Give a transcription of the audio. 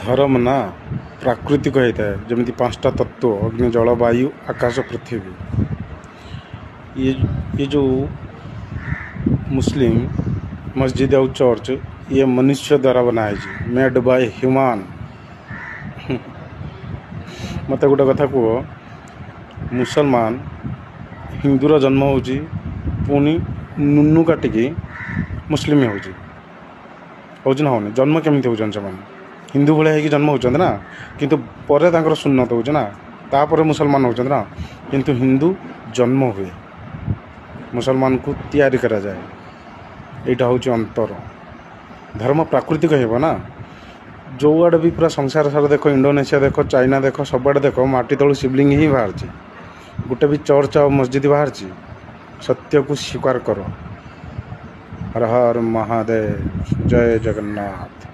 धर्म ना प्राकृतिक होता है जमी पांचटा तत्व अग्नि जल वायु आकाश पृथ्वी। ये जो मुस्लिम मस्जिद और चर्च ये मनुष्य द्वारा बनाई मेड बाय ह्यूमान। मत गोटे कथा कह मुसलमान हिंदूर जन्म होची पुणी नुनु काटिकी मुस्लिम होची ना होनी जन्म केमी होचन से हिंदू भाया होगी जन्म होचन ना किंतु परे तांकर सुन्नत होचे ना तापर मुसलमान होचन ना किंतु हिंदू जन्म हुए मुसलमान को तैयारी करा जाए यहाँ हूँ अंतर। धर्म प्राकृतिक हो ना जो आड़े भी पूरा संसार सारा देख इंडोनेशिया देख चाइना देख सब आड़े देख माटी तलू शिवलिंग ही बाहर गोटे भी चर्च और मस्जिद बाहर सत्य को स्वीकार करो। हर हर महादेव जय जगन्नाथ।